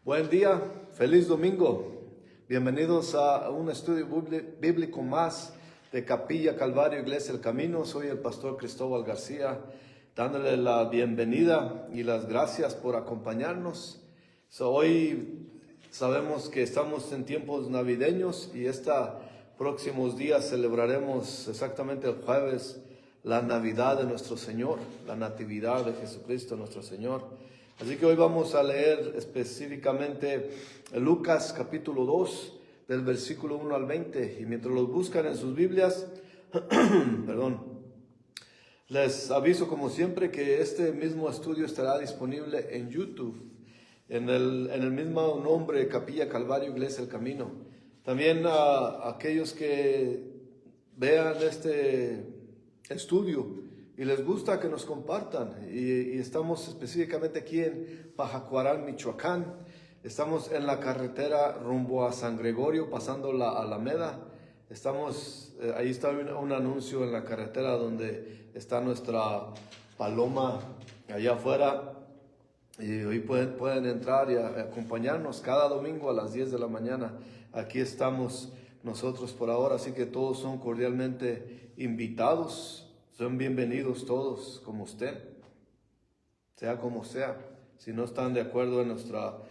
Buen día, feliz domingo. Bienvenidos a un estudio bíblico más de Capilla Calvario Iglesia El Camino. Soy el pastor Cristóbal García, dándole la bienvenida y las gracias por acompañarnos. Hoy sabemos que estamos en tiempos navideños y estos próximos días celebraremos exactamente el jueves la Navidad de nuestro Señor, la Natividad de Jesucristo nuestro Señor. Así que hoy vamos a leer específicamente Lucas capítulo 2 del versículo 1 al 20. Y mientras los buscan en sus Biblias, les aviso como siempre que este mismo estudio estará disponible en YouTube, en el mismo nombre, Capilla Calvario Iglesia El Camino. También a aquellos que vean este estudio y les gusta que nos compartan, y estamos específicamente aquí en Pajacuarán, Michoacán. Estamos en la carretera rumbo a San Gregorio, pasando la Alameda. Ahí está un anuncio en la carretera donde está nuestra paloma allá afuera. Y hoy pueden entrar y acompañarnos cada domingo a las 10 de la mañana. Aquí estamos nosotros por ahora, así que todos son cordialmente invitados. Son bienvenidos todos, como usted, sea como sea. Si no están de acuerdo en nuestro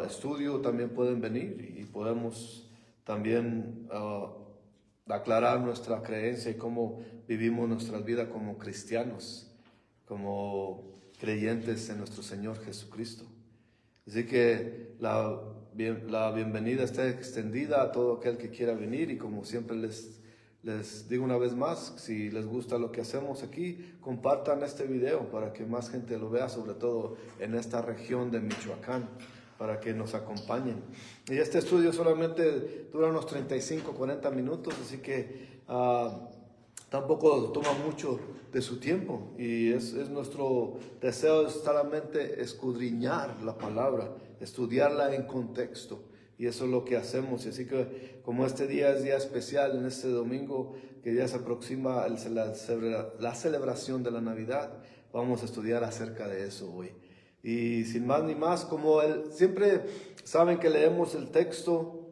estudio, también pueden venir y podemos también aclarar nuestra creencia y cómo vivimos nuestra vida como cristianos, como creyentes en nuestro Señor Jesucristo. Así que la bienvenida está extendida a todo aquel que quiera venir, y como siempre les digo una vez más, si les gusta lo que hacemos aquí, compartan este video para que más gente lo vea, sobre todo en esta región de Michoacán, para que nos acompañen. Y este estudio solamente dura unos 35-40 minutos, así que tampoco toma mucho de su tiempo, y es nuestro deseo solamente escudriñar la palabra, estudiarla en contexto, y eso es lo que hacemos. Y así que como este día es día especial, en este domingo que ya se aproxima la celebración de la Navidad, vamos a estudiar acerca de eso hoy. Y sin más ni más, siempre saben que leemos el texto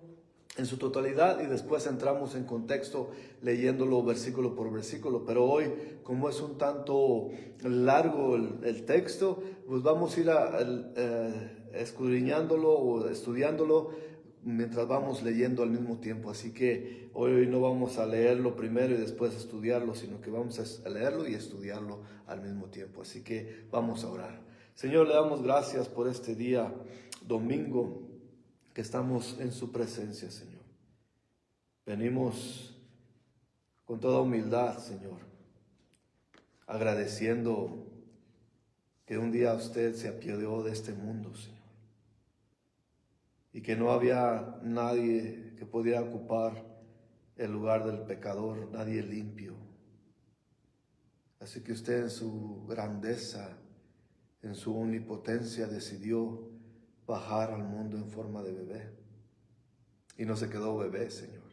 en su totalidad y después entramos en contexto leyéndolo versículo por versículo, pero hoy, como es un tanto largo el texto, pues vamos a ir escudriñándolo o estudiándolo mientras vamos leyendo al mismo tiempo. Así que hoy no vamos a leerlo primero y después estudiarlo, sino que vamos a leerlo y estudiarlo al mismo tiempo. Así que vamos a orar. Señor, le damos gracias por este día domingo que estamos en su presencia, Señor. Venimos con toda humildad, Señor, agradeciendo que un día usted se apiadó de este mundo, Señor, y que no había nadie que pudiera ocupar el lugar del pecador, nadie limpio. Así que usted, en su grandeza, en su omnipotencia, decidió bajar al mundo en forma de bebé. Y no se quedó bebé, Señor,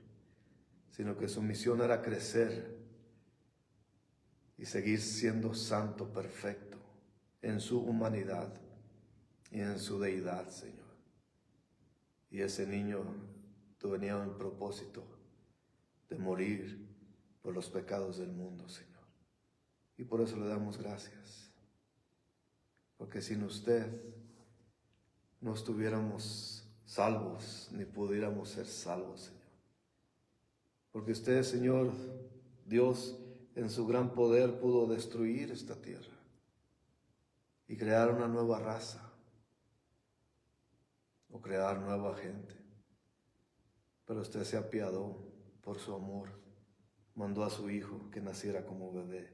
sino que su misión era crecer y seguir siendo santo, perfecto, en su humanidad y en su deidad, Señor. Y ese niño tenía un propósito de morir por los pecados del mundo, Señor. Y por eso le damos gracias, porque sin usted no estuviéramos salvos, ni pudiéramos ser salvos, Señor. Porque usted, Señor Dios, en su gran poder pudo destruir esta tierra y crear una nueva raza o crear nueva gente. Pero usted se apiadó por su amor, mandó a su hijo que naciera como bebé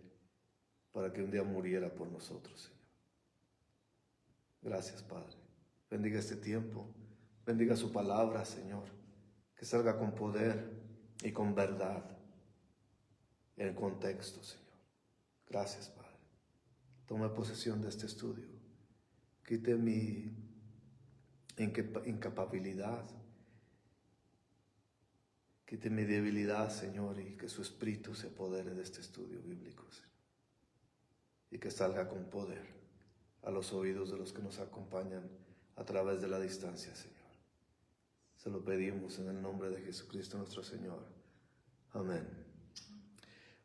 para que un día muriera por nosotros, Señor. Gracias, Padre. Bendiga este tiempo, bendiga su palabra, Señor, que salga con poder y con verdad en contexto, Señor. Gracias, Padre. Tome posesión de este estudio. Quite mi incapabilidad. Quite mi debilidad, Señor, y que su espíritu se apodere de este estudio bíblico, Señor. Y que salga con poder a los oídos de los que nos acompañan a través de la distancia, Señor. Se lo pedimos en el nombre de Jesucristo nuestro Señor. Amén.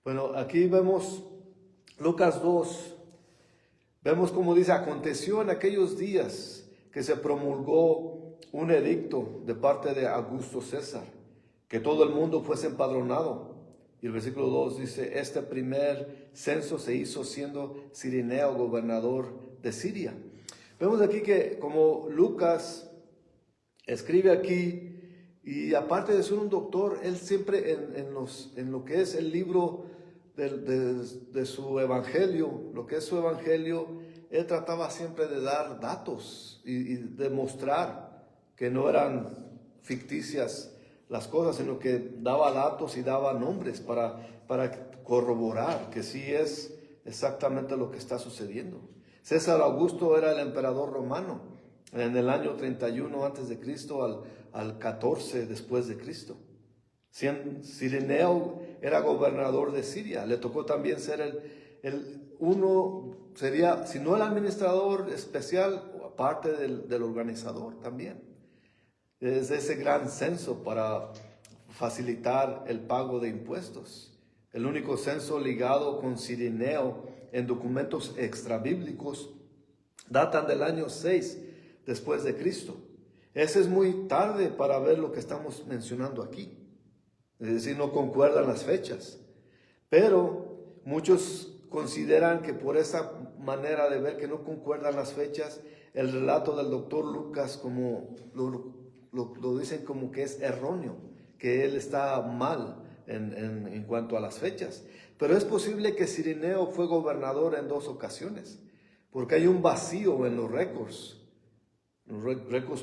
Bueno, aquí vemos Lucas 2. Vemos como dice, aconteció en aquellos días que se promulgó un edicto de parte de Augusto César, que todo el mundo fuese empadronado. Y el versículo 2 dice, este primer censo se hizo siendo Cireneo gobernador de Siria. Vemos aquí que como Lucas escribe aquí, y aparte de ser un doctor, él siempre en lo que es el libro de su evangelio, lo que es su evangelio, él trataba siempre de dar datos y demostrar que no eran ficticias las cosas, sino que daba datos y daba nombres para corroborar que sí es exactamente lo que está sucediendo. César Augusto era el emperador romano en el año 31 antes de Cristo al 14 después de Cristo. Cireneo era gobernador de Siria. Le tocó también ser sería, si no el administrador especial, aparte del organizador también. Es ese gran censo para facilitar el pago de impuestos. El único censo ligado con Cireneo en documentos extrabíblicos datan del año 6 después de Cristo. Ese es muy tarde para ver lo que estamos mencionando aquí. Es decir, no concuerdan las fechas. Pero muchos consideran que por esa manera de ver que no concuerdan las fechas, el relato del doctor Lucas como lo dicen como que es erróneo, que él está mal en cuanto a las fechas. Pero es posible que Cireneo fue gobernador en 2 ocasiones, porque hay un vacío en los récords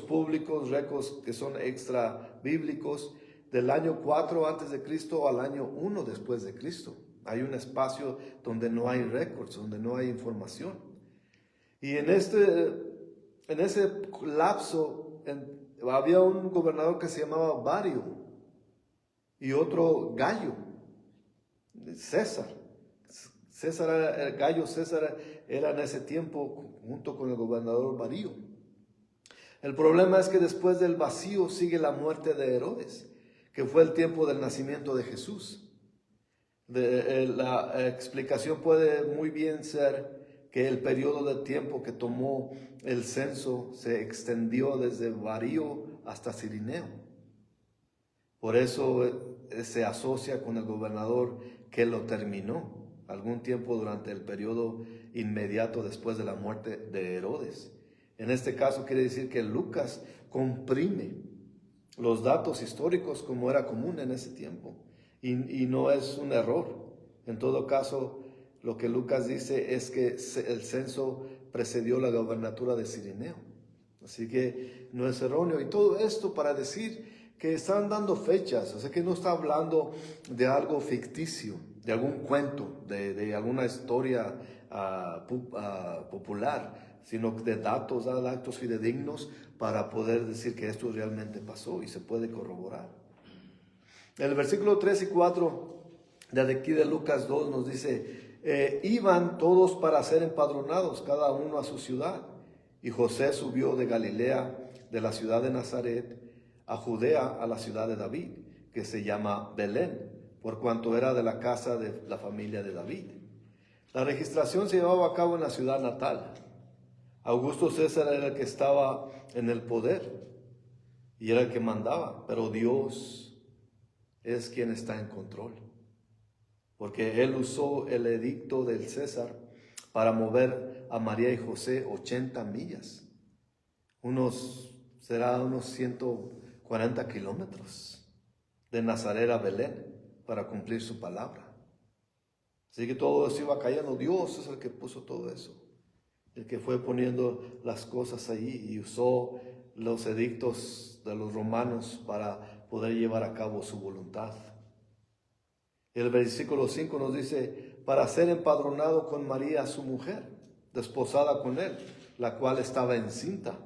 públicos, récords que son extra bíblicos, del año 4 antes de Cristo al año 1 después de Cristo. Hay un espacio donde no hay récords, donde no hay información. Y en ese lapso había un gobernador que se llamaba Vario y otro Gallo, César. Gallo César era en ese tiempo junto con el gobernador Vario. El problema es que después del vacío sigue la muerte de Herodes, que fue el tiempo del nacimiento de Jesús. La explicación puede muy bien ser que el periodo de tiempo que tomó el censo se extendió desde Varío hasta Cireneo. Por eso se asocia con el gobernador que lo terminó algún tiempo durante el periodo inmediato después de la muerte de Herodes. En este caso quiere decir que Lucas comprime los datos históricos como era común en ese tiempo. Y no es un error. En todo caso, lo que Lucas dice es que el censo precedió la gobernatura de Cireneo. Así que no es erróneo. Y todo esto para decir que están dando fechas. O sea que no está hablando de algo ficticio, de algún cuento, de alguna historia popular, sino de datos fidedignos para poder decir que esto realmente pasó y se puede corroborar. El versículo 3 y 4 de aquí de Lucas 2 nos dice, iban todos para ser empadronados, cada uno a su ciudad. Y José subió de Galilea, de la ciudad de Nazaret, a Judea, a la ciudad de David, que se llama Belén, por cuanto era de la casa de la familia de David. La registración se llevaba a cabo en la ciudad natal. Augusto César era el que estaba en el poder y era el que mandaba, pero Dios es quien está en control, porque él usó el edicto del César para mover a María y José 80 millas, será unos 140 kilómetros de Nazaret a Belén para cumplir su palabra. Así que todo eso iba cayendo. Dios es el que puso todo eso, el que fue poniendo las cosas ahí y usó los edictos de los romanos para poder llevar a cabo su voluntad. El versículo 5 nos dice, para ser empadronado con María, su mujer, desposada con él, la cual estaba encinta.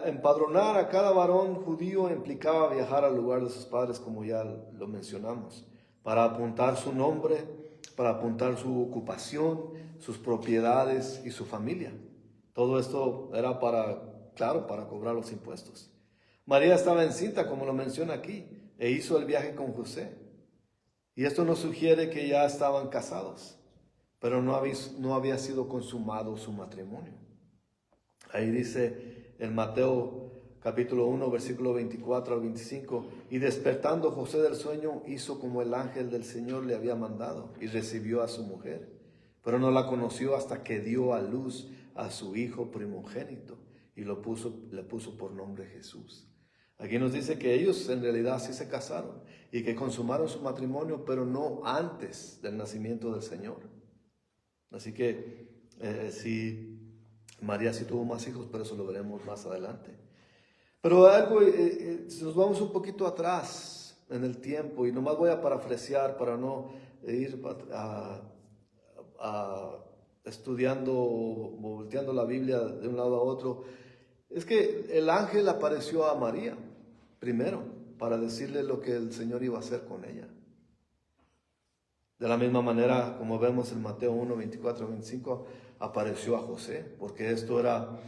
Empadronar a cada varón judío implicaba viajar al lugar de sus padres, como ya lo mencionamos, para apuntar su nombre, para apuntar su ocupación, sus propiedades y su familia. Todo esto era para claro, para cobrar los impuestos. María estaba encinta, como lo menciona aquí, e hizo el viaje con José. Y esto nos sugiere que ya estaban casados, pero no había sido consumado su matrimonio. Ahí dice en Mateo capítulo 1, versículo 24 al 25, y despertando José del sueño, hizo como el ángel del Señor le había mandado, y recibió a su mujer, pero no la conoció hasta que dio a luz a su hijo primogénito, y le puso por nombre Jesús. Aquí nos dice que ellos en realidad sí se casaron, y que consumaron su matrimonio, pero no antes del nacimiento del Señor. Así que sí, María sí tuvo más hijos, pero eso lo veremos más adelante. Pero algo, si nos vamos un poquito atrás en el tiempo, y nomás voy a parafrasear para no ir estudiando o volteando la Biblia de un lado a otro, es que el ángel apareció a María primero para decirle lo que el Señor iba a hacer con ella. De la misma manera, como vemos en Mateo 1, 24, 25, apareció a José, porque esto era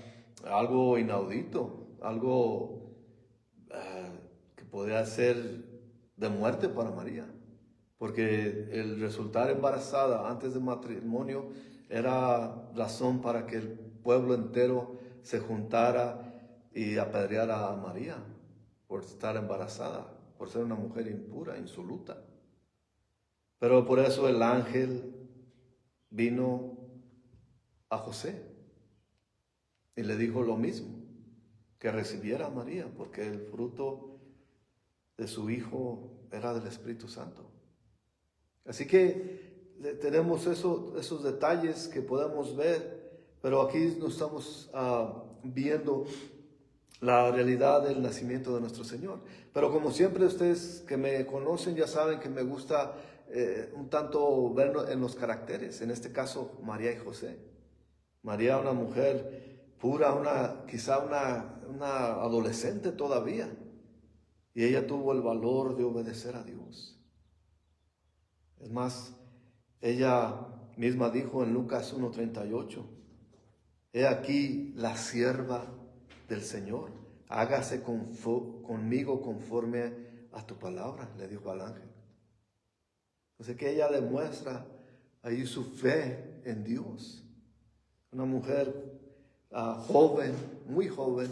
algo inaudito, algo que podría ser de muerte para María, porque el resultar embarazada antes del matrimonio era razón para que el pueblo entero se juntara y apedreara a María por estar embarazada, por ser una mujer impura, insoluta. Pero por eso el ángel vino a José y le dijo lo mismo, que recibiera a María, porque el fruto de su hijo era del Espíritu Santo. Así que tenemos esos detalles que podemos ver, pero aquí nos estamos viendo la realidad del nacimiento de nuestro Señor. Pero como siempre, ustedes que me conocen ya saben que me gusta un tanto ver en los caracteres, en este caso María y José. María, una mujer pura, quizá una adolescente todavía, y ella tuvo el valor de obedecer a Dios. Es más, ella misma dijo en Lucas 1:38, he aquí la sierva del Señor, hágase conmigo conforme a tu palabra, le dijo al ángel. Así que ella demuestra ahí su fe en Dios. Una mujer joven, muy joven,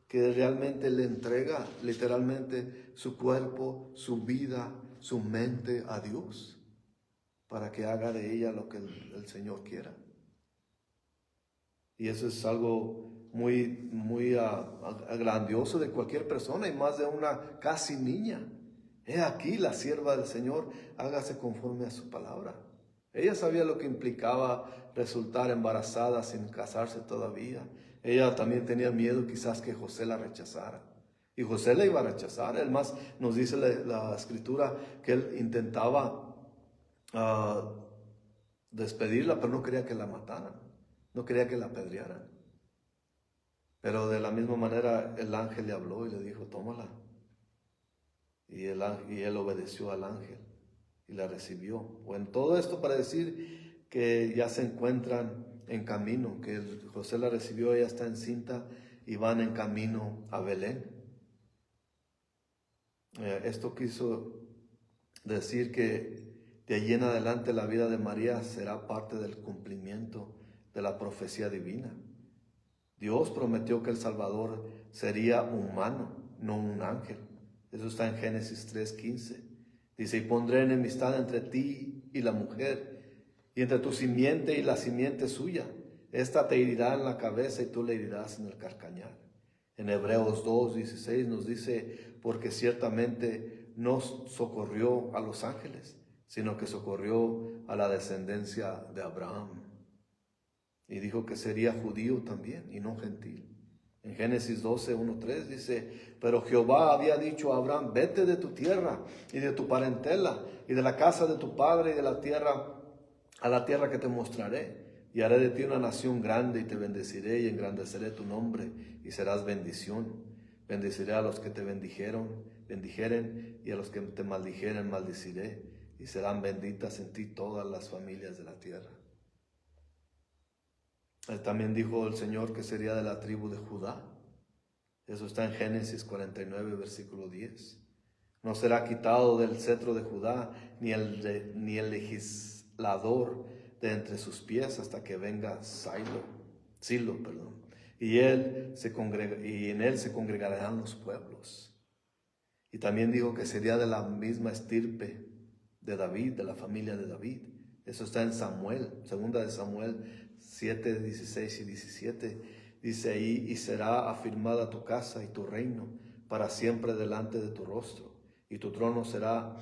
que realmente le entrega literalmente su cuerpo, su vida, su mente a Dios, para que haga de ella lo que el Señor quiera. Y eso es algo muy, muy grandioso de cualquier persona, y más de una casi niña. He aquí la sierva del Señor, hágase conforme a su palabra. Ella sabía lo que implicaba resultar embarazada sin casarse todavía. Ella también tenía miedo quizás que José la rechazara. Y José la iba a rechazar. Además nos dice la escritura que él intentaba despedirla, pero no quería que la mataran. No quería que la apedrearan. Pero de la misma manera el ángel le habló y le dijo, tómala. Y él obedeció al ángel y la recibió. Bueno, todo esto para decir que ya se encuentran en camino, que José la recibió, ella está encinta y van en camino a Belén. Esto quiso decir que de allí en adelante la vida de María será parte del cumplimiento de la profecía divina. Dios prometió que el Salvador sería humano, no un ángel. Eso está en Génesis 3:15. Dice, y pondré enemistad entre ti y la mujer, y entre tu simiente y la simiente suya. Esta te herirá en la cabeza y tú le herirás en el calcañar. En Hebreos 2:16 nos dice, porque ciertamente no socorrió a los ángeles, sino que socorrió a la descendencia de Abraham. Y dijo que sería judío también y no gentil. En Génesis 12:1-3 dice, pero Jehová había dicho a Abraham, vete de tu tierra y de tu parentela y de la casa de tu padre y de la tierra a la tierra que te mostraré. Y haré de ti una nación grande y te bendeciré y engrandeceré tu nombre y serás bendición. Bendeciré a los que te bendijeren, y a los que te maldijeren maldiciré, y serán benditas en ti todas las familias de la tierra. También dijo el Señor que sería de la tribu de Judá. Eso está en Génesis 49, versículo 10. No será quitado del cetro de Judá, ni el legislador de entre sus pies, hasta que venga Silo, y en él se congregarán los pueblos. Y también dijo que sería de la misma estirpe de David, de la familia de David. Eso está en Samuel, segunda de Samuel 7, 16 y 17. Dice ahí: y será afirmada tu casa y tu reino para siempre delante de tu rostro, y tu trono será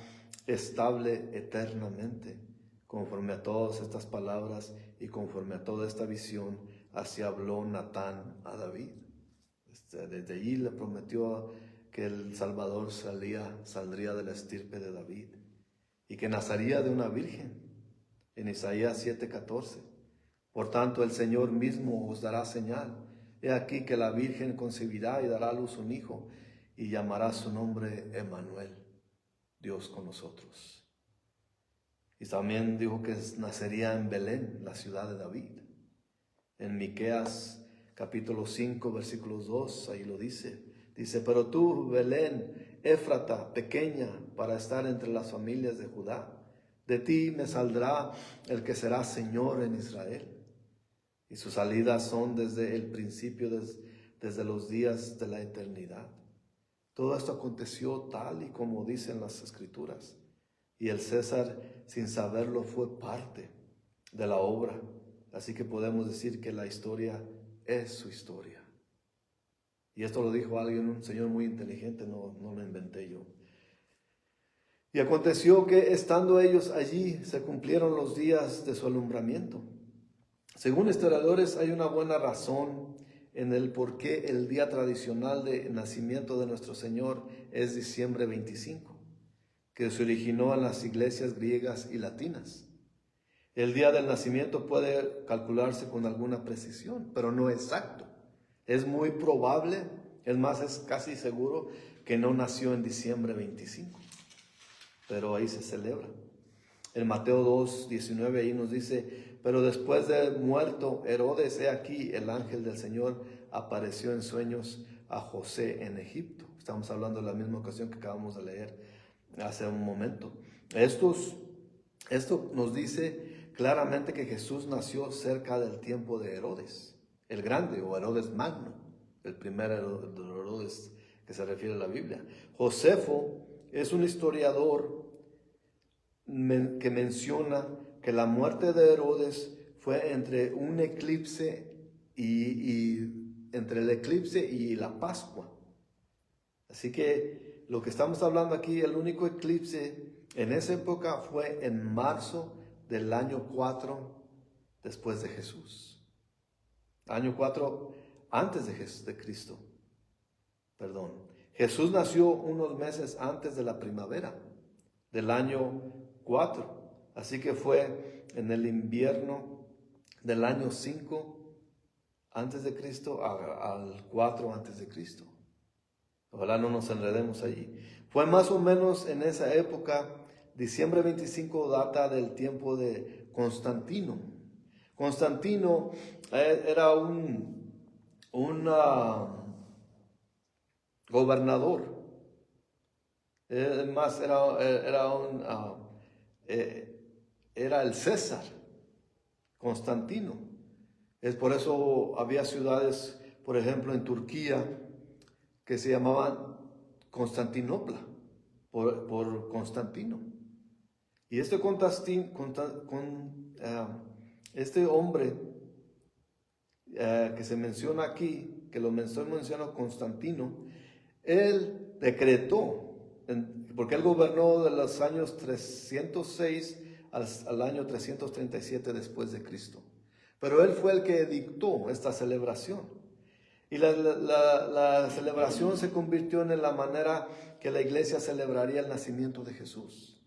estable eternamente. Conforme a todas estas palabras y conforme a toda esta visión, así habló Natán a David. Desde allí le prometió que el Salvador saldría de la estirpe de David y que nacería de una virgen, en Isaías 7:14. Por tanto, el Señor mismo os dará señal. He aquí que la virgen concebirá y dará a luz un hijo, y llamará su nombre Emmanuel, Dios con nosotros. Y también dijo que nacería en Belén, la ciudad de David. En Miqueas capítulo 5, versículos 2, ahí lo dice. Dice: pero tú, Belén, Éfrata, pequeña para estar entre las familias de Judá, de ti me saldrá el que será Señor en Israel. Y sus salidas son desde el principio, desde los días de la eternidad. Todo esto aconteció tal y como dicen las Escrituras. Y el César, sin saberlo, fue parte de la obra. Así que podemos decir que la historia es su historia. Y esto lo dijo alguien, un señor muy inteligente, no lo inventé yo. Y aconteció que estando ellos allí, se cumplieron los días de su alumbramiento. Según historiadores, hay una buena razón en el por qué el día tradicional de nacimiento de nuestro Señor es diciembre 25, que se originó en las iglesias griegas y latinas. El día del nacimiento puede calcularse con alguna precisión, pero no exacto. Es muy probable, es más, es casi seguro que no nació en diciembre 25, pero ahí se celebra. En Mateo 2, 19 ahí nos dice: pero después de muerto Herodes, he aquí el ángel del Señor apareció en sueños a José en Egipto. Estamos hablando de la misma ocasión que acabamos de leer hace un momento. Esto nos dice claramente que Jesús nació cerca del tiempo de Herodes el Grande, o Herodes Magno, el primer Herodes que se refiere a la Biblia. Josefo es un historiador que menciona que la muerte de Herodes fue entre un eclipse entre el eclipse y la Pascua. Así que lo que estamos hablando aquí, el único eclipse en esa época fue en marzo del año 4 después de Jesús. Año 4 antes de Cristo. Perdón. Jesús nació unos meses antes de la primavera del año 4. Así que fue en el invierno del año 5 antes de Cristo al 4 antes de Cristo. Ojalá no nos enredemos allí. Fue más o menos en esa época. Diciembre 25 data del tiempo de Constantino. Constantino era un gobernador. Más era el César Constantino. Es por eso había ciudades, por ejemplo, en Turquía, que se llamaban Constantinopla, por Constantino. Y este hombre que se menciona aquí, que lo menciona Constantino, él decretó, porque él gobernó de los años 306 al año 337 después de Cristo. Pero él fue el que dictó esta celebración. Y la celebración se convirtió en la manera que la iglesia celebraría el nacimiento de Jesús,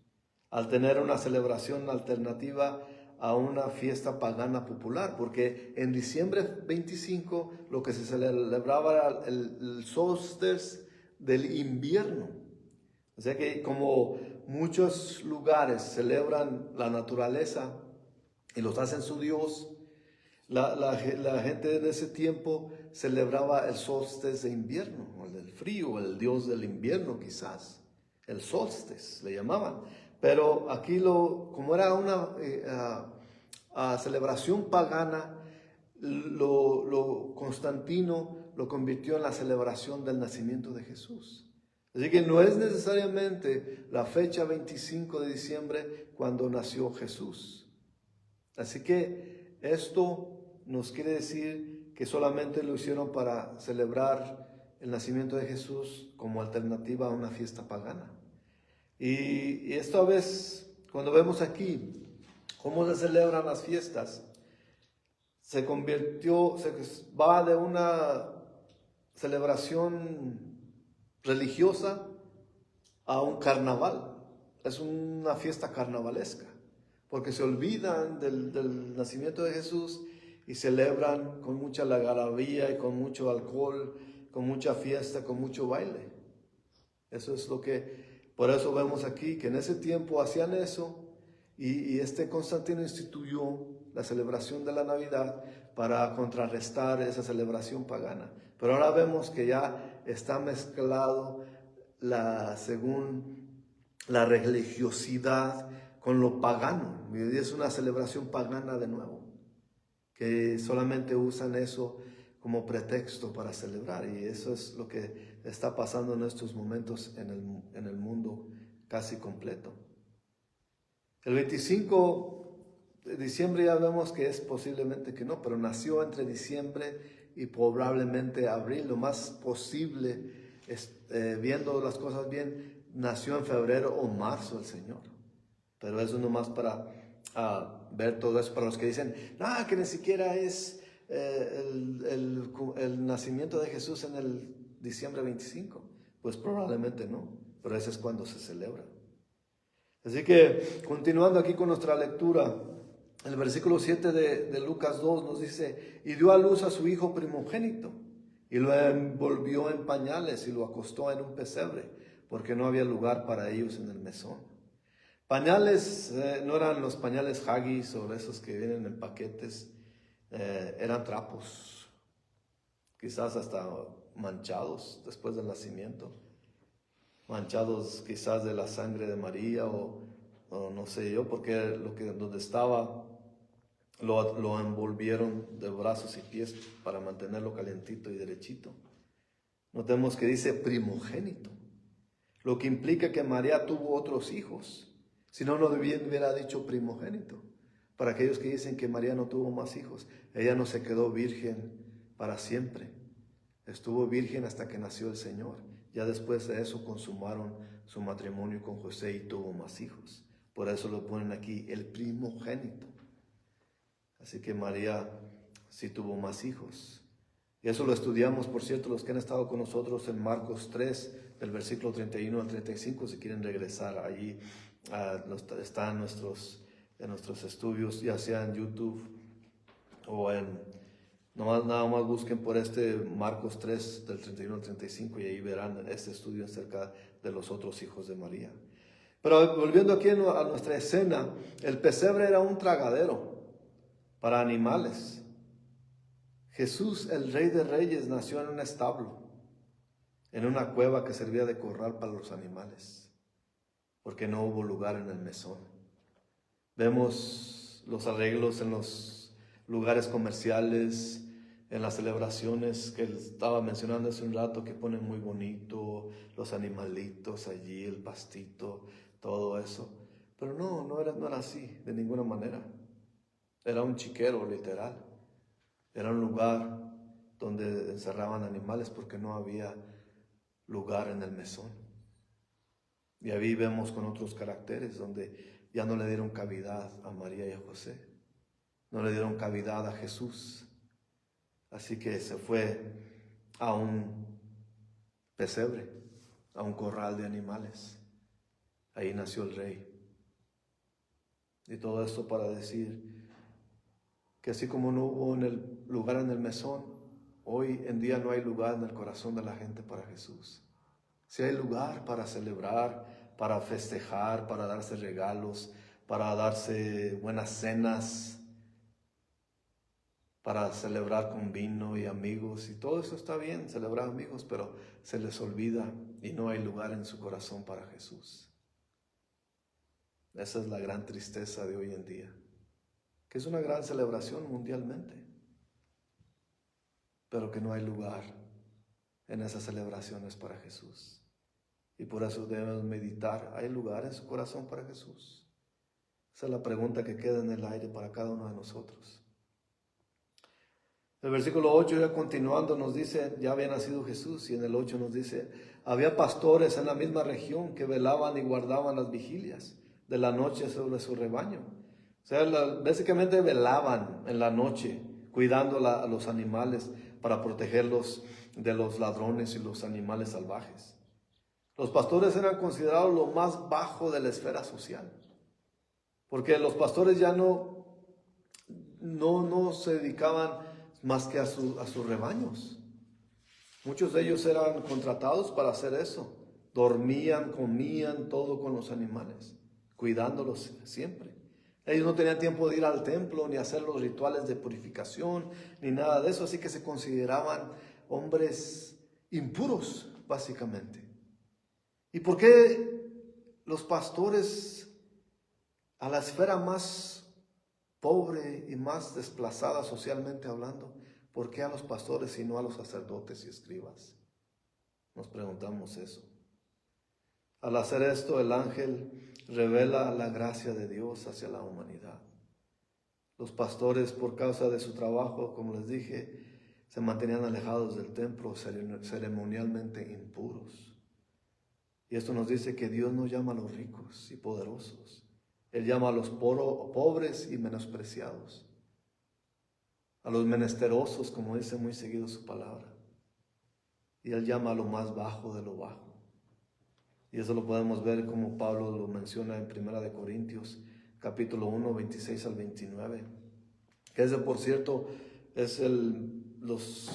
al tener una celebración alternativa a una fiesta pagana popular, porque en diciembre 25 lo que se celebraba era el solsticio del invierno. O sea que como muchos lugares celebran la naturaleza y los hacen su Dios, la gente de ese tiempo celebraba el solsticio de invierno, del frío, el dios del invierno quizás, el solstice le llamaban. Pero aquí como era una celebración pagana, Constantino lo convirtió en la celebración del nacimiento de Jesús. Así que no es necesariamente la fecha 25 de diciembre cuando nació Jesús. Así que esto nos quiere decir que solamente lo hicieron para celebrar el nacimiento de Jesús como alternativa a una fiesta pagana. Y esta vez, cuando vemos aquí cómo se celebran las fiestas, se va de una celebración religiosa a un carnaval. Es una fiesta carnavalesca, porque se olvidan del nacimiento de Jesús y celebran con mucha algarabía y con mucho alcohol, con mucha fiesta, con mucho baile. Eso es por eso vemos aquí que en ese tiempo hacían eso, y Constantino instituyó la celebración de la Navidad para contrarrestar esa celebración pagana. Pero ahora vemos que ya está mezclado según la religiosidad con lo pagano. Y es una celebración pagana de nuevo, que solamente usan eso como pretexto para celebrar. Y eso es lo que está pasando en estos momentos en el mundo casi completo. El 25 de diciembre ya vemos que es posiblemente que no, pero nació entre diciembre y probablemente abril. Lo más posible, viendo las cosas bien, nació en febrero o marzo el Señor. Pero eso nomás para ver todo eso, para los que dicen, no, que ni siquiera es el nacimiento de Jesús en el diciembre 25. Pues probablemente no, pero ese es cuando se celebra. Así que, continuando aquí con nuestra lectura, el versículo 7 de Lucas 2 nos dice, y dio a luz a su hijo primogénito, y lo envolvió en pañales y lo acostó en un pesebre, porque no había lugar para ellos en el mesón. Pañales no eran los pañales Haggis o esos que vienen en paquetes, eran trapos, quizás hasta manchados después del nacimiento, manchados quizás de la sangre de María o no sé yo, porque donde estaba lo envolvieron de brazos y pies para mantenerlo calientito y derechito. Notemos que dice primogénito, lo que implica que María tuvo otros hijos. Si no, no hubiera dicho primogénito. Para aquellos que dicen que María no tuvo más hijos, ella no se quedó virgen para siempre. Estuvo virgen hasta que nació el Señor. Ya después de eso consumaron su matrimonio con José y tuvo más hijos. Por eso lo ponen aquí, el primogénito. Así que María sí tuvo más hijos. Y eso lo estudiamos, por cierto, los que han estado con nosotros en Marcos 3, del versículo 31 al 35, si quieren regresar allí, están en nuestros estudios, ya sea en YouTube o nada más busquen por Marcos 3, del 31 al 35, y ahí verán este estudio acerca de los otros hijos de María. Pero volviendo aquí a nuestra escena, el pesebre era un tragadero para animales. Jesús, el Rey de Reyes, nació en un establo, en una cueva que servía de corral para los animales, porque no hubo lugar en el mesón. Vemos los arreglos en los lugares comerciales, en las celebraciones que estaba mencionando hace un rato, que ponen muy bonito los animalitos allí, el pastito, todo eso. Pero no era así, de ninguna manera. Era un chiquero, literal. Era un lugar donde encerraban animales porque no había lugar en el mesón. Y ahí vemos con otros caracteres donde ya no le dieron cavidad a María y a José. No le dieron cavidad a Jesús. Así que se fue a un pesebre, a un corral de animales. Ahí nació el Rey. Y todo esto para decir que así como no hubo lugar en el mesón, hoy en día no hay lugar en el corazón de la gente para Jesús. Si hay lugar para celebrar, para festejar, para darse regalos, para darse buenas cenas, para celebrar con vino y amigos, y todo eso está bien, celebrar amigos, pero se les olvida y no hay lugar en su corazón para Jesús. Esa es la gran tristeza de hoy en día, que es una gran celebración mundialmente, pero que no hay lugar en esas celebraciones para Jesús. Y por eso debemos meditar, ¿hay lugar en su corazón para Jesús? Esa es la pregunta que queda en el aire para cada uno de nosotros. El versículo 8, ya continuando, nos dice, ya había nacido Jesús, y en el 8 nos dice, había pastores en la misma región que velaban y guardaban las vigilias de la noche sobre su rebaño. O sea, básicamente velaban en la noche, cuidando a los animales para protegerlos de los ladrones y los animales salvajes. Los pastores eran considerados lo más bajo de la esfera social, porque los pastores ya no se dedicaban más que a sus rebaños. Muchos de ellos eran contratados para hacer eso. Dormían, comían, todo con los animales, cuidándolos siempre. Ellos no tenían tiempo de ir al templo, ni hacer los rituales de purificación, ni nada de eso, así que se consideraban hombres impuros, básicamente. ¿Y por qué los pastores, a la esfera más pobre y más desplazada socialmente hablando, por qué a los pastores y no a los sacerdotes y escribas? Nos preguntamos eso. Al hacer esto, el ángel revela la gracia de Dios hacia la humanidad. Los pastores, por causa de su trabajo, como les dije, se mantenían alejados del templo, ceremonialmente impuros. Y esto nos dice que Dios no llama a los ricos y poderosos. Él llama a los pobres y menospreciados, a los menesterosos, como dice muy seguido su palabra. Y Él llama a lo más bajo de lo bajo. Y eso lo podemos ver como Pablo lo menciona en 1 Corintios, capítulo 1, 26 al 29. Que ese, por cierto, es los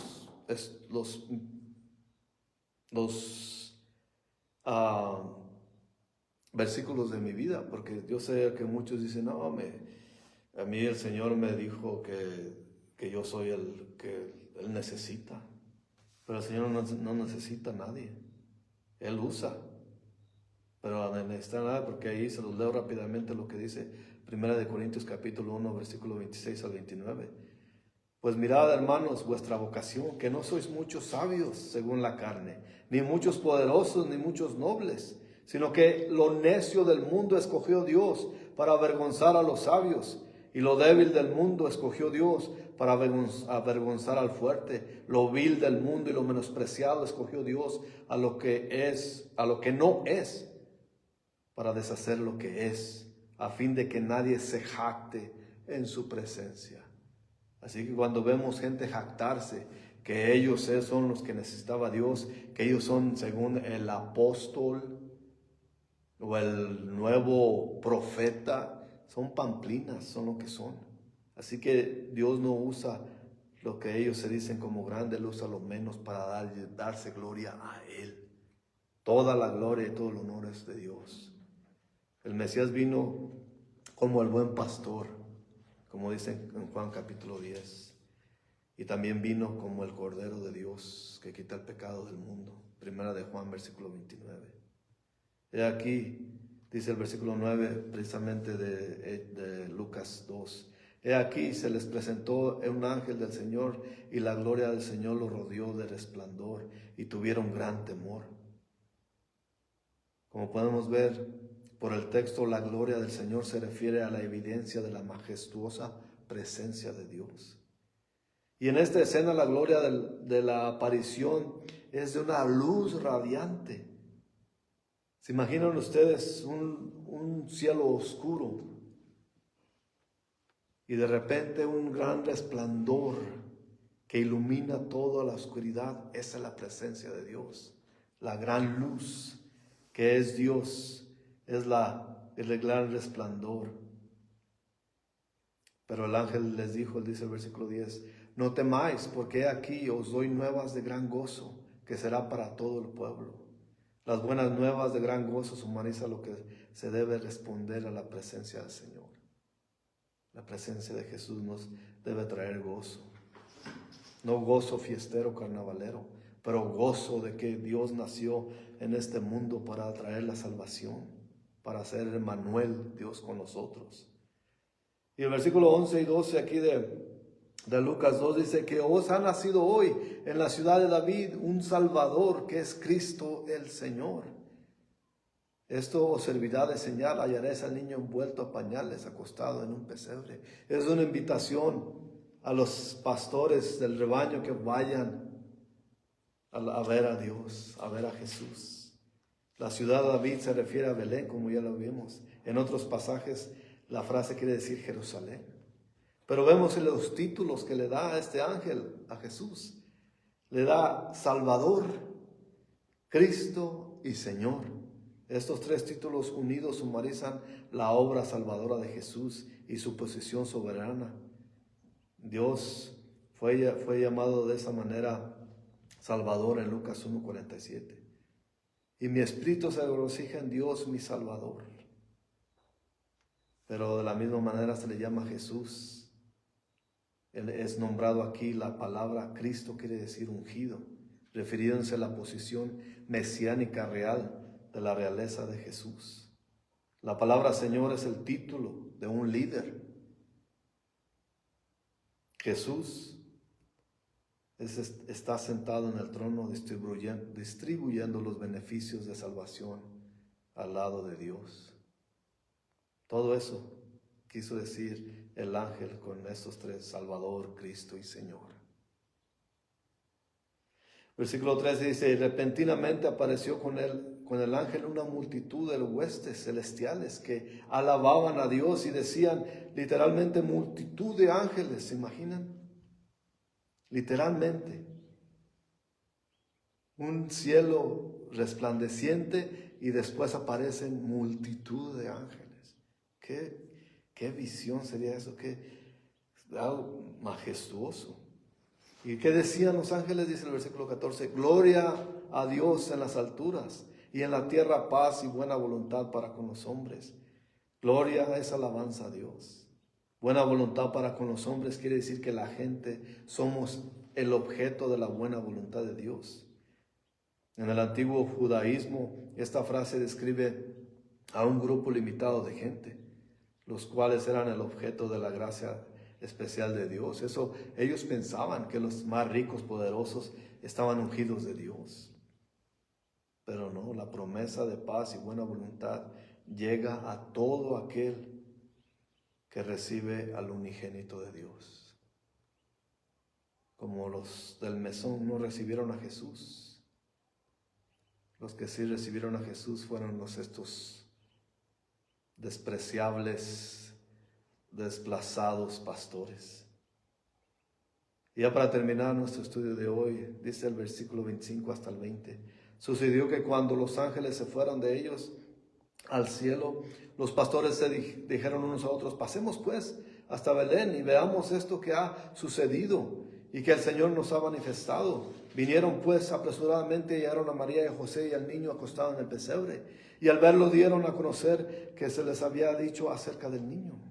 versículos de mi vida, porque yo sé que muchos dicen, no, a mí el Señor me dijo que yo soy el que Él necesita, pero el Señor no necesita a nadie, Él usa, pero no necesita nada, porque ahí se los leo rápidamente lo que dice 1 Corintios capítulo 1, versículo 26 al 29. Pues mirad, hermanos, vuestra vocación, que no sois muchos sabios según la carne, ni muchos poderosos, ni muchos nobles, sino que lo necio del mundo escogió Dios para avergonzar a los sabios, y lo débil del mundo escogió Dios para avergonzar al fuerte. Lo vil del mundo y lo menospreciado escogió Dios a lo que no es, para deshacer lo que es, a fin de que nadie se jacte en su presencia. Así que cuando vemos gente jactarse, que ellos son los que necesitaba Dios, que ellos son según el apóstol o el nuevo profeta, son pamplinas, son lo que son. Así que Dios no usa lo que ellos se dicen como grande, Él usa lo menos para darse gloria a Él. Toda la gloria y todo el honor es de Dios. El Mesías vino como el buen pastor, como dice en Juan capítulo 10. Y también vino como el Cordero de Dios que quita el pecado del mundo. Primera de Juan, versículo 29. He aquí, dice el versículo 9, precisamente de Lucas 2. He aquí, se les presentó un ángel del Señor, y la gloria del Señor los rodeó de resplandor, y tuvieron gran temor. Como podemos ver por el texto, la gloria del Señor se refiere a la evidencia de la majestuosa presencia de Dios. Y en esta escena la gloria de la aparición es de una luz radiante. ¿Se imaginan ustedes un cielo oscuro y de repente un gran resplandor que ilumina toda la oscuridad? Esa es la presencia de Dios, la gran luz que es Dios, es el gran resplandor. Pero el ángel les dijo, dice el versículo 10, no temáis, porque aquí os doy nuevas de gran gozo, que será para todo el pueblo. Las buenas nuevas de gran gozo sumariza lo que se debe responder a la presencia del Señor. La presencia de Jesús nos debe traer gozo. No gozo fiestero carnavalero, pero gozo de que Dios nació en este mundo para traer la salvación, para ser Emmanuel, Dios con nosotros. Y el versículo 11 y 12 aquí de Lucas 2 dice que os ha nacido hoy en la ciudad de David un Salvador, que es Cristo el Señor. Esto os servirá de señal: hallaréis al niño envuelto a pañales, acostado en un pesebre. Es una invitación a los pastores del rebaño que vayan a ver a Dios, a ver a Jesús. La ciudad de David se refiere a Belén, como ya lo vimos. En otros pasajes la frase quiere decir Jerusalén. Pero vemos en los títulos que le da a este ángel a Jesús. Le da Salvador, Cristo y Señor. Estos tres títulos unidos sumarizan la obra salvadora de Jesús y su posición soberana. Dios fue llamado de esa manera Salvador en Lucas 1:47. Y mi espíritu se regocija en Dios mi Salvador. Pero de la misma manera se le llama Jesús. Él es nombrado aquí, la palabra Cristo quiere decir ungido, refiriéndose a la posición mesiánica real de la realeza de Jesús. La palabra Señor es el título de un líder. Jesús está sentado en el trono distribuyendo los beneficios de salvación al lado de Dios. Todo eso quiso decir el ángel con estos tres: Salvador, Cristo y Señor. Versículo 13 dice: y repentinamente apareció con el ángel una multitud de huestes celestiales que alababan a Dios y decían, literalmente multitud de ángeles, ¿se imaginan? Literalmente. Un cielo resplandeciente y después aparecen multitud de ángeles. ¿Qué visión sería eso? Algo majestuoso. ¿Y qué decían los ángeles? Dice el versículo 14: gloria a Dios en las alturas y en la tierra paz y buena voluntad para con los hombres. Gloria es alabanza a Dios. Buena voluntad para con los hombres quiere decir que la gente somos el objeto de la buena voluntad de Dios. En el antiguo judaísmo, esta frase describe a un grupo limitado de gente, los cuales eran el objeto de la gracia especial de Dios. Ellos pensaban que los más ricos, poderosos, estaban ungidos de Dios. Pero no, la promesa de paz y buena voluntad llega a todo aquel que recibe al unigénito de Dios. Como los del mesón no recibieron a Jesús, los que sí recibieron a Jesús fueron estos despreciables, desplazados pastores. Y ya para terminar nuestro estudio de hoy, dice el versículo 25 hasta el 20: sucedió que cuando los ángeles se fueron de ellos al cielo, los pastores se dijeron unos a otros: pasemos pues hasta Belén y veamos esto que ha sucedido y que el Señor nos ha manifestado. Vinieron pues apresuradamente y hallaron a María y a José y al niño acostado en el pesebre, y al verlo dieron a conocer que se les había dicho acerca del niño.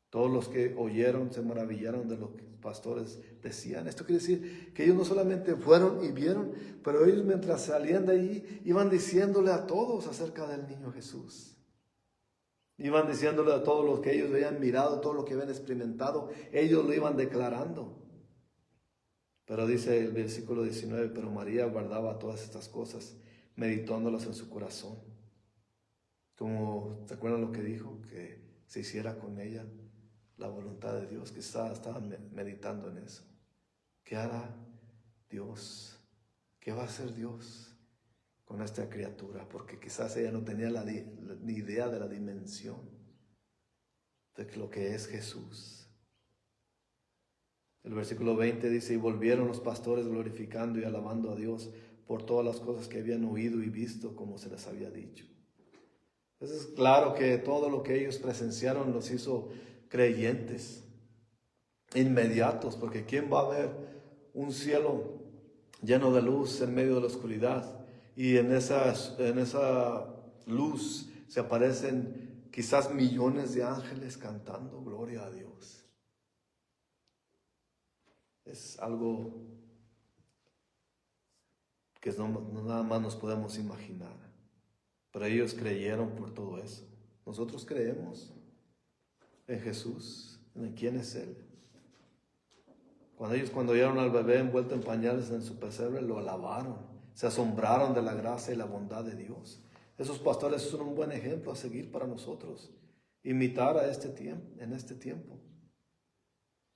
Todos los que oyeron se maravillaron de lo que los pastores decían. Esto quiere decir que ellos no solamente fueron y vieron, pero ellos, mientras salían de ahí, iban diciéndole a todos acerca del niño Jesús. Iban diciéndole a todos los que ellos habían mirado, todo lo que habían experimentado, ellos lo iban declarando. Pero dice el versículo 19: pero María guardaba todas estas cosas, meditándolas en su corazón. Como, ¿te acuerdan lo que dijo? Que se hiciera con ella la voluntad de Dios, que estaba meditando en eso. ¿Qué hará Dios? ¿Qué va a hacer Dios con esta criatura? Porque quizás ella no tenía ni idea de la dimensión de lo que es Jesús. El versículo 20 dice: y volvieron los pastores glorificando y alabando a Dios por todas las cosas que habían oído y visto, como se les había dicho. Entonces es claro que todo lo que ellos presenciaron los hizo creyentes, inmediatos, porque ¿quién va a ver un cielo lleno de luz en medio de la oscuridad? Y en esa luz se aparecen quizás millones de ángeles cantando gloria a Dios. Es algo que no nada más nos podemos imaginar. Pero ellos creyeron por todo eso. Nosotros creemos en Jesús, en quién es Él. Cuando vieron al bebé envuelto en pañales en su pesebre, lo alabaron. Se asombraron de la gracia y la bondad de Dios. Esos pastores son un buen ejemplo a seguir para nosotros. Imitar en este tiempo.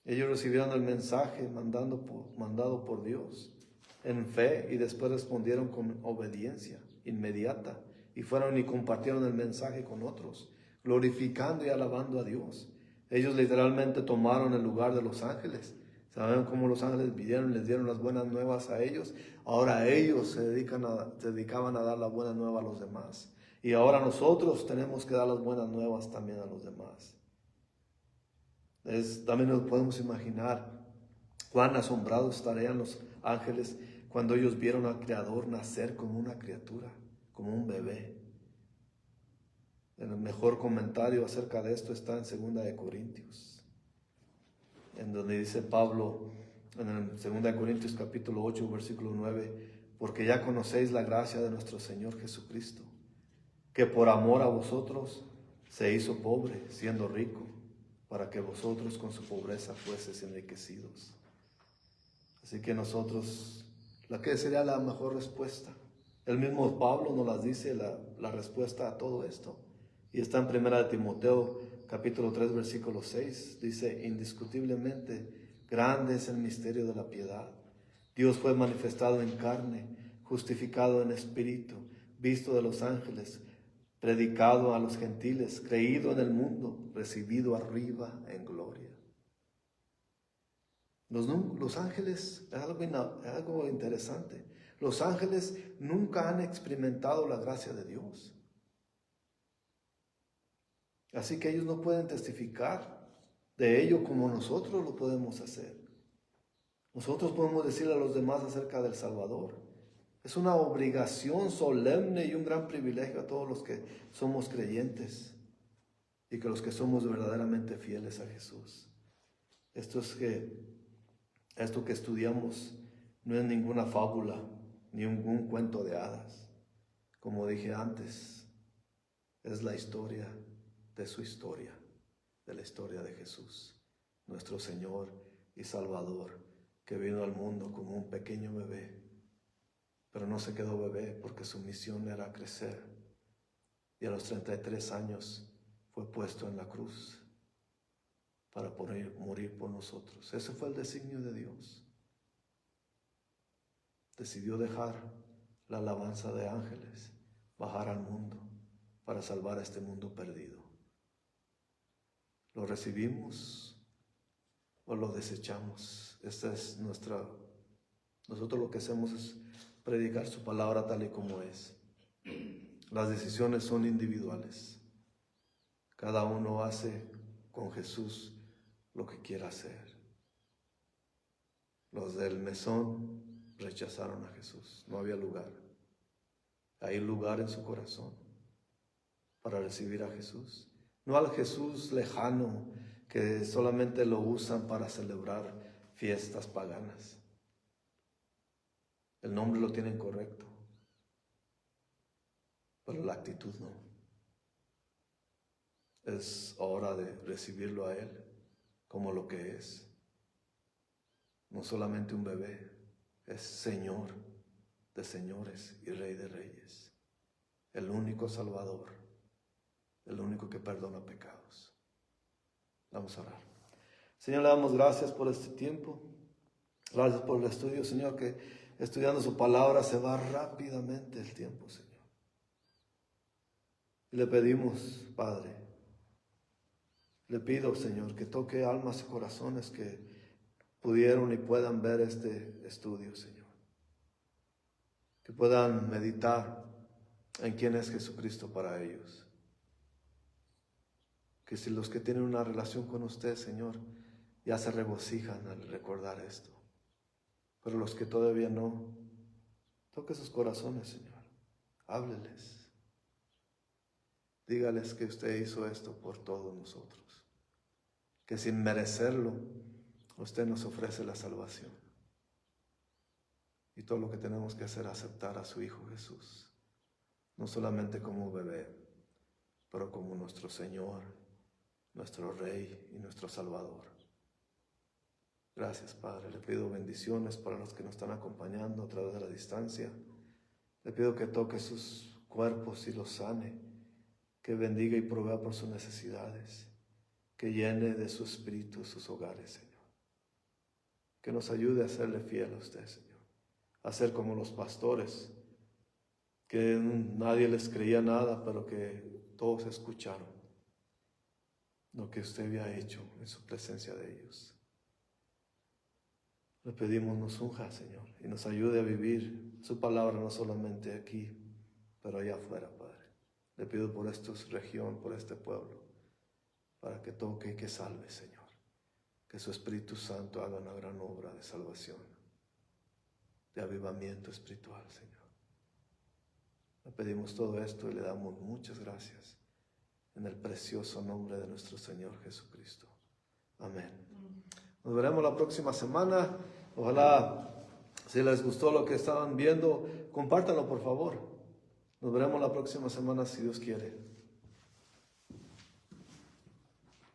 Ellos recibieron el mensaje mandado por Dios en fe y después respondieron con obediencia inmediata y fueron y compartieron el mensaje con otros, glorificando y alabando a Dios. Ellos literalmente tomaron el lugar de los ángeles. ¿Saben cómo los ángeles vinieron y les dieron las buenas nuevas a ellos? Ahora ellos se dedicaban a dar la buena nueva a los demás. Y ahora nosotros tenemos que dar las buenas nuevas también a los demás. También nos podemos imaginar cuán asombrados estarían los ángeles cuando ellos vieron al Creador nacer como una criatura, como un bebé. El mejor comentario acerca de esto está en 2 Corintios, en donde dice Pablo, en el 2 Corintios capítulo 8, versículo 9, porque ya conocéis la gracia de nuestro Señor Jesucristo, que por amor a vosotros se hizo pobre, siendo rico, para que vosotros con su pobreza fueseis enriquecidos. Así que nosotros, ¿qué sería la mejor respuesta? El mismo Pablo nos las dice la respuesta a todo esto. Y está en 1 Timoteo capítulo 3 versículo 6. Dice, indiscutiblemente grande es el misterio de la piedad. Dios fue manifestado en carne, justificado en espíritu, visto de los ángeles, predicado a los gentiles, creído en el mundo, recibido arriba en gloria. Los ángeles, es algo interesante, los ángeles nunca han experimentado la gracia de Dios. Así que ellos no pueden testificar de ello como nosotros lo podemos hacer. Nosotros podemos decirle a los demás acerca del Salvador. Es una obligación solemne y un gran privilegio a todos los que somos creyentes y que los que somos verdaderamente fieles a Jesús. Esto que estudiamos no es ninguna fábula ni un cuento de hadas. Como dije antes, es la historia de su historia, de la historia de Jesús, nuestro Señor y Salvador, que vino al mundo como un pequeño bebé, pero no se quedó bebé porque su misión era crecer, y a los 33 años fue puesto en la cruz para morir por nosotros. Ese fue el designio de Dios. Decidió dejar la alabanza de ángeles, bajar al mundo para salvar a este mundo perdido. ¿Lo recibimos o lo desechamos? Nosotros lo que hacemos es predicar su palabra tal y como es. Las decisiones son individuales. Cada uno hace con Jesús lo que quiera hacer. Los del mesón rechazaron a Jesús. No había lugar. Hay lugar en su corazón para recibir a Jesús. No al Jesús lejano que solamente lo usan para celebrar fiestas paganas. El nombre lo tienen correcto, pero la actitud no. Es hora de recibirlo a Él como lo que es. No solamente un bebé, es Señor de señores y Rey de reyes. El único Salvador, el único que perdona pecados. Vamos a orar. Señor, le damos gracias por este tiempo. Gracias por el estudio, Señor, que estudiando su palabra se va rápidamente el tiempo, Señor. Y le pedimos, Padre, le pido, Señor, que toque almas y corazones que pudieron y puedan ver este estudio, Señor. Que puedan meditar en quién es Jesucristo para ellos. Que si los que tienen una relación con usted, Señor, ya se regocijan al recordar esto. Pero los que todavía no, toque sus corazones, Señor. Hábleles. Dígales que usted hizo esto por todos nosotros. Que sin merecerlo, usted nos ofrece la salvación. Y todo lo que tenemos que hacer es aceptar a su Hijo Jesús, no solamente como bebé, pero como nuestro Señor, nuestro Rey y nuestro Salvador. Gracias, Padre. Le pido bendiciones para los que nos están acompañando a través de la distancia. Le pido que toque sus cuerpos y los sane, que bendiga y provea por sus necesidades, que llene de su espíritu sus hogares, Señor. Que nos ayude a serle fiel a usted, Señor. A ser como los pastores, que nadie les creía nada, pero que todos escucharon lo que usted había hecho en su presencia de ellos. Le pedimos nos unja, Señor, y nos ayude a vivir su palabra no solamente aquí, pero allá afuera, Padre. Le pido por esta región, por este pueblo, para que toque y que salve, Señor. Que su Espíritu Santo haga una gran obra de salvación, de avivamiento espiritual, Señor. Le pedimos todo esto y le damos muchas gracias en el precioso nombre de nuestro Señor Jesucristo. Amén. Nos veremos la próxima semana. Ojalá, si les gustó lo que estaban viendo, compártanlo por favor. Nos veremos la próxima semana si Dios quiere.